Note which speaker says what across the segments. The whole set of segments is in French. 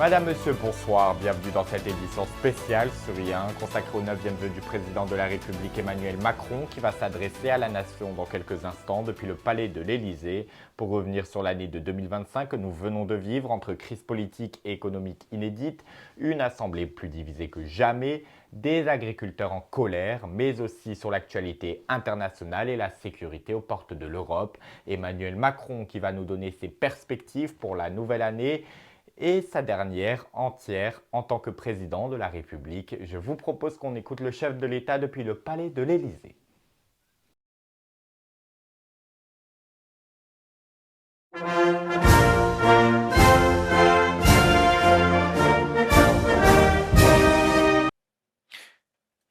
Speaker 1: Madame, Monsieur, bonsoir. Bienvenue dans cette édition spéciale sur I1 consacrée au 9e vœu du président de la République Emmanuel Macron qui va s'adresser à la nation dans quelques instants depuis le palais de l'Élysée pour revenir sur l'année de 2025 que nous venons de vivre entre crise politique et économique inédite, une assemblée plus divisée que jamais, des agriculteurs en colère, mais aussi sur l'actualité internationale et la sécurité aux portes de l'Europe. Emmanuel Macron qui va nous donner ses perspectives pour la nouvelle année et sa dernière entière en tant que président de la République. Je vous propose qu'on écoute le chef de l'État depuis le palais de l'Élysée.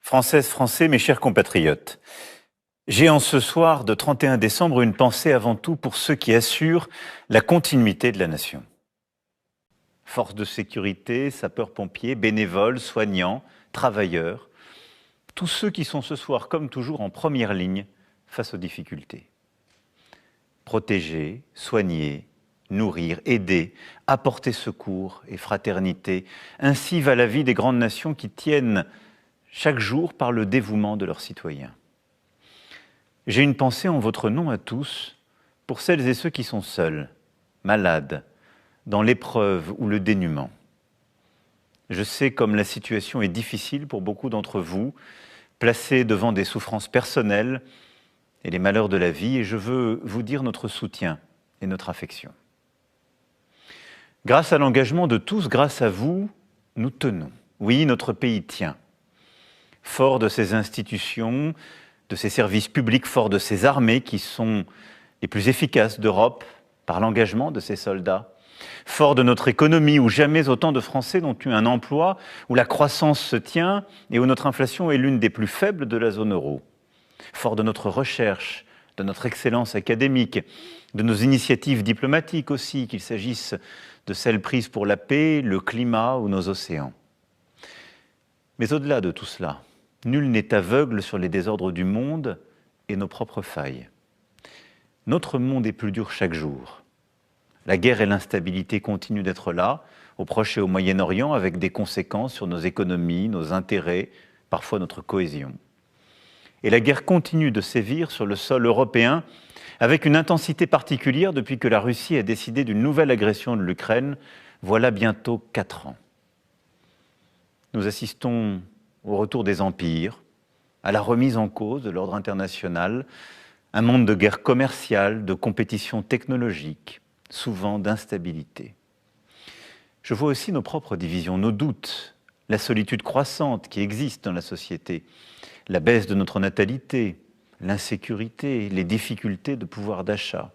Speaker 2: Françaises, Français, mes chers compatriotes, j'ai en ce soir de 31 décembre une pensée avant tout pour ceux qui assurent la continuité de la nation. Forces de sécurité, sapeurs-pompiers, bénévoles, soignants, travailleurs, tous ceux qui sont ce soir, comme toujours, en première ligne face aux difficultés. Protéger, soigner, nourrir, aider, apporter secours et fraternité, ainsi va la vie des grandes nations qui tiennent chaque jour par le dévouement de leurs citoyens. J'ai une pensée en votre nom à tous pour celles et ceux qui sont seuls, malades, dans l'épreuve ou le dénuement. Je sais comme la situation est difficile pour beaucoup d'entre vous, placés devant des souffrances personnelles et les malheurs de la vie, et je veux vous dire notre soutien et notre affection. Grâce à l'engagement de tous, grâce à vous, nous tenons. Oui, notre pays tient. Fort de ses institutions, de ses services publics, fort de ses armées qui sont les plus efficaces d'Europe par l'engagement de ses soldats, fort de notre économie où jamais autant de Français n'ont eu un emploi, où la croissance se tient et où notre inflation est l'une des plus faibles de la zone euro, fort de notre recherche, de notre excellence académique, de nos initiatives diplomatiques aussi, qu'il s'agisse de celles prises pour la paix, le climat ou nos océans. Mais au-delà de tout cela, nul n'est aveugle sur les désordres du monde et nos propres failles. Notre monde est plus dur chaque jour. La guerre et l'instabilité continuent d'être là, au Proche et au Moyen-Orient, avec des conséquences sur nos économies, nos intérêts, parfois notre cohésion. Et la guerre continue de sévir sur le sol européen, avec une intensité particulière depuis que la Russie a décidé d'une nouvelle agression de l'Ukraine, voilà bientôt 4 ans. Nous assistons au retour des empires, à la remise en cause de l'ordre international, un monde de guerre commerciale, de compétition technologique, souvent d'instabilité. Je vois aussi nos propres divisions, nos doutes, la solitude croissante qui existe dans la société, la baisse de notre natalité, l'insécurité, les difficultés de pouvoir d'achat.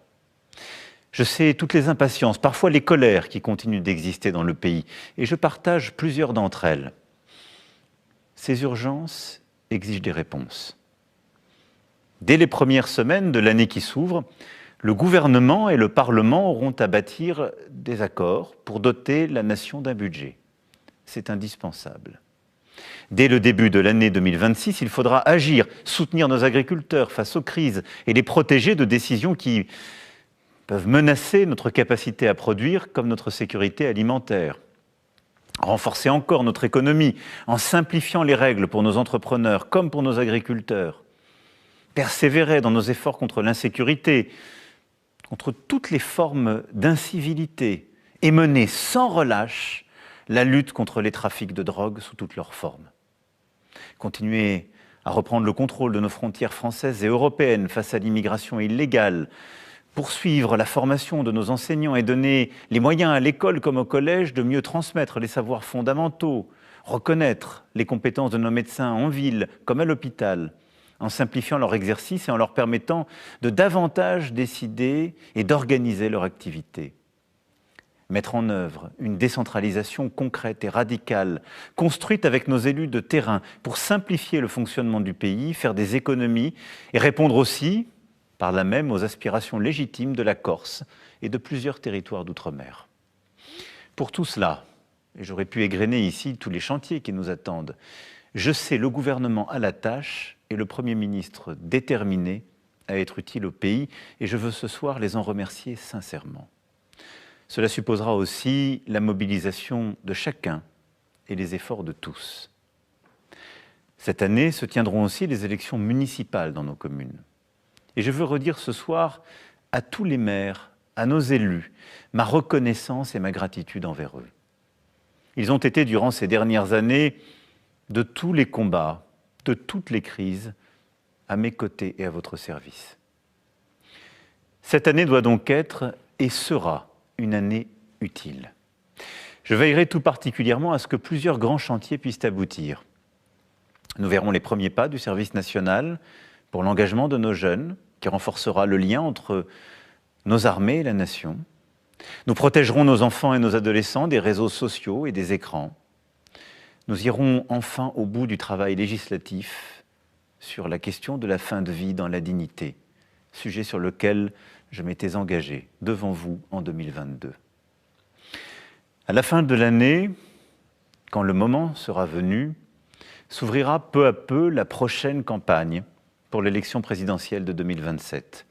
Speaker 2: Je sais toutes les impatiences, parfois les colères qui continuent d'exister dans le pays, et je partage plusieurs d'entre elles. Ces urgences exigent des réponses. Dès les premières semaines de l'année qui s'ouvre, le gouvernement et le Parlement auront à bâtir des accords pour doter la nation d'un budget. C'est indispensable. Dès le début de l'année 2026, il faudra agir, soutenir nos agriculteurs face aux crises et les protéger de décisions qui peuvent menacer notre capacité à produire comme notre sécurité alimentaire. Renforcer encore notre économie en simplifiant les règles pour nos entrepreneurs comme pour nos agriculteurs. Persévérer dans nos efforts contre l'insécurité, contre toutes les formes d'incivilité et mener sans relâche la lutte contre les trafics de drogue sous toutes leurs formes. Continuer à reprendre le contrôle de nos frontières françaises et européennes face à l'immigration illégale, poursuivre la formation de nos enseignants et donner les moyens à l'école comme au collège de mieux transmettre les savoirs fondamentaux, reconnaître les compétences de nos médecins en ville comme à l'hôpital, en simplifiant leur exercice et en leur permettant de davantage décider et d'organiser leur activité. Mettre en œuvre une décentralisation concrète et radicale, construite avec nos élus de terrain pour simplifier le fonctionnement du pays, faire des économies et répondre aussi, par là même, aux aspirations légitimes de la Corse et de plusieurs territoires d'outre-mer. Pour tout cela, et j'aurais pu égrener ici tous les chantiers qui nous attendent, je sais le gouvernement à la tâche et le Premier ministre déterminé à être utile au pays, et je veux ce soir les en remercier sincèrement. Cela supposera aussi la mobilisation de chacun et les efforts de tous. Cette année se tiendront aussi les élections municipales dans nos communes. Et je veux redire ce soir à tous les maires, à nos élus, ma reconnaissance et ma gratitude envers eux. Ils ont été, durant ces dernières années, de tous les combats, de toutes les crises, à mes côtés et à votre service. Cette année doit donc être et sera une année utile. Je veillerai tout particulièrement à ce que plusieurs grands chantiers puissent aboutir. Nous verrons les premiers pas du service national pour l'engagement de nos jeunes, qui renforcera le lien entre nos armées et la nation. Nous protégerons nos enfants et nos adolescents des réseaux sociaux et des écrans. Nous irons enfin au bout du travail législatif sur la question de la fin de vie dans la dignité, sujet sur lequel je m'étais engagé devant vous en 2022. À la fin de l'année, quand le moment sera venu, s'ouvrira peu à peu la prochaine campagne pour l'élection présidentielle de 2027.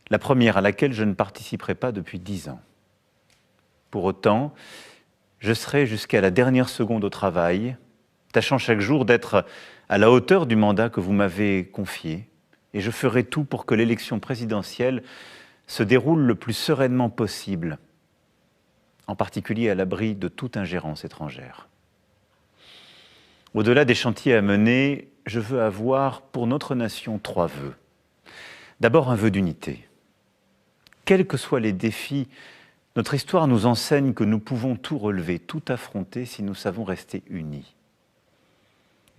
Speaker 2: La première à laquelle je ne participerai pas depuis 10 ans. Pour autant, je serai jusqu'à la dernière seconde au travail, tâchant chaque jour d'être à la hauteur du mandat que vous m'avez confié, et je ferai tout pour que l'élection présidentielle se déroule le plus sereinement possible, en particulier à l'abri de toute ingérence étrangère. Au-delà des chantiers à mener, je veux avoir pour notre nation 3 vœux. D'abord, un vœu d'unité. Quels que soient les défis, notre histoire nous enseigne que nous pouvons tout relever, tout affronter si nous savons rester unis.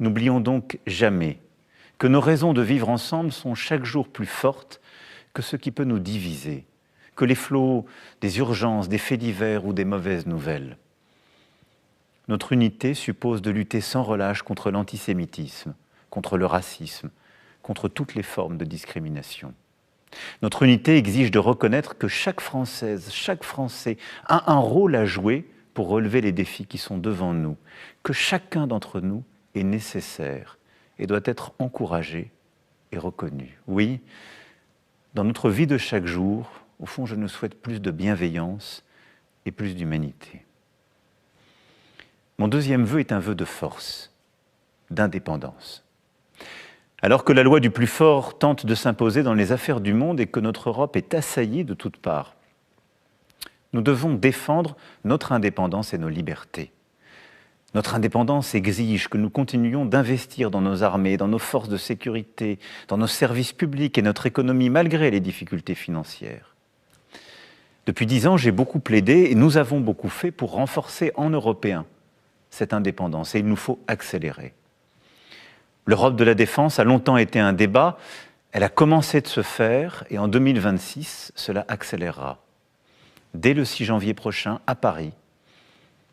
Speaker 2: N'oublions donc jamais que nos raisons de vivre ensemble sont chaque jour plus fortes que ce qui peut nous diviser, que les flots des urgences, des faits divers ou des mauvaises nouvelles. Notre unité suppose de lutter sans relâche contre l'antisémitisme, contre le racisme, contre toutes les formes de discrimination. Notre unité exige de reconnaître que chaque Française, chaque Français a un rôle à jouer pour relever les défis qui sont devant nous, que chacun d'entre nous est nécessaire et doit être encouragé et reconnu. Oui, dans notre vie de chaque jour, au fond, je nous souhaite plus de bienveillance et plus d'humanité. Mon deuxième vœu est un vœu de force, d'indépendance. Alors que la loi du plus fort tente de s'imposer dans les affaires du monde et que notre Europe est assaillie de toutes parts, nous devons défendre notre indépendance et nos libertés. Notre indépendance exige que nous continuions d'investir dans nos armées, dans nos forces de sécurité, dans nos services publics et notre économie malgré les difficultés financières. Depuis 10 ans, j'ai beaucoup plaidé et nous avons beaucoup fait pour renforcer en Européens cette indépendance et il nous faut accélérer. L'Europe de la défense a longtemps été un débat, elle a commencé de se faire et en 2026, cela accélérera. Dès le 6 janvier prochain, à Paris,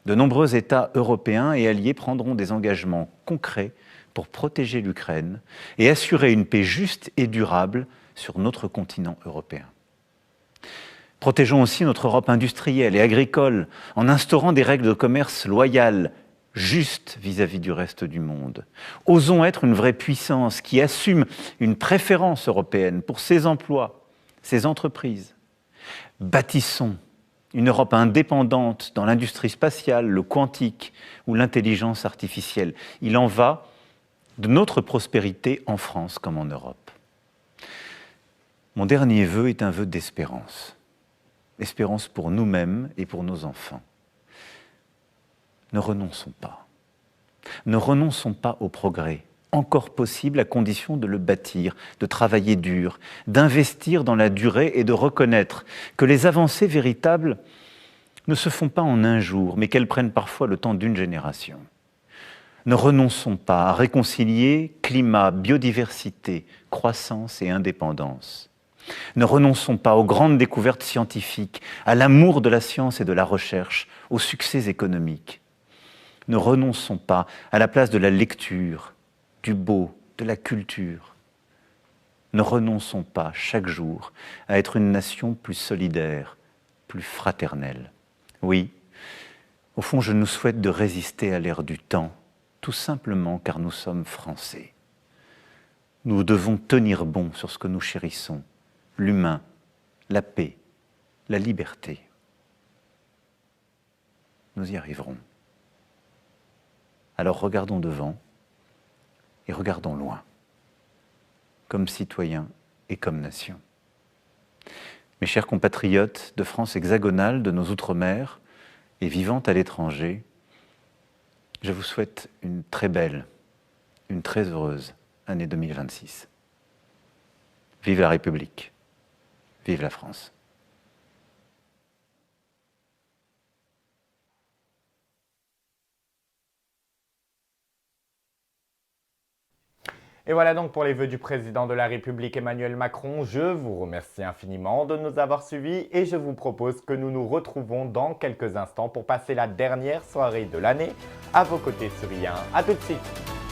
Speaker 2: de nombreux États européens et alliés prendront des engagements concrets pour protéger l'Ukraine et assurer une paix juste et durable sur notre continent européen. Protégeons aussi notre Europe industrielle et agricole en instaurant des règles de commerce loyales, justes vis-à-vis du reste du monde. Osons être une vraie puissance qui assume une préférence européenne pour ses emplois, ses entreprises. Bâtissons une Europe indépendante dans l'industrie spatiale, le quantique ou l'intelligence artificielle. Il en va de notre prospérité en France comme en Europe. Mon dernier vœu est un vœu d'espérance. Espérance pour nous-mêmes et pour nos enfants. Ne renonçons pas. Ne renonçons pas au progrès, encore possible à condition de le bâtir, de travailler dur, d'investir dans la durée et de reconnaître que les avancées véritables ne se font pas en un jour, mais qu'elles prennent parfois le temps d'une génération. Ne renonçons pas à réconcilier climat, biodiversité, croissance et indépendance. Ne renonçons pas aux grandes découvertes scientifiques, à l'amour de la science et de la recherche, aux succès économiques. Ne renonçons pas à la place de la lecture, du beau, de la culture. Ne renonçons pas chaque jour à être une nation plus solidaire, plus fraternelle. Oui, au fond, je nous souhaite de résister à l'ère du temps, tout simplement car nous sommes Français. Nous devons tenir bon sur ce que nous chérissons, l'humain, la paix, la liberté. nous y arriverons. Alors regardons devant et regardons loin, comme citoyens et comme nation. Mes chers compatriotes de France hexagonale, de nos Outre-mer et vivant à l'étranger, je vous souhaite une très belle, une très heureuse année 2026. Vive la République, vive la France.
Speaker 1: Et voilà donc pour les vœux du président de la République Emmanuel Macron. Je vous remercie infiniment de nous avoir suivis et je vous propose que nous nous retrouvons dans quelques instants pour passer la dernière soirée de l'année à vos côtés souriants. A tout de suite.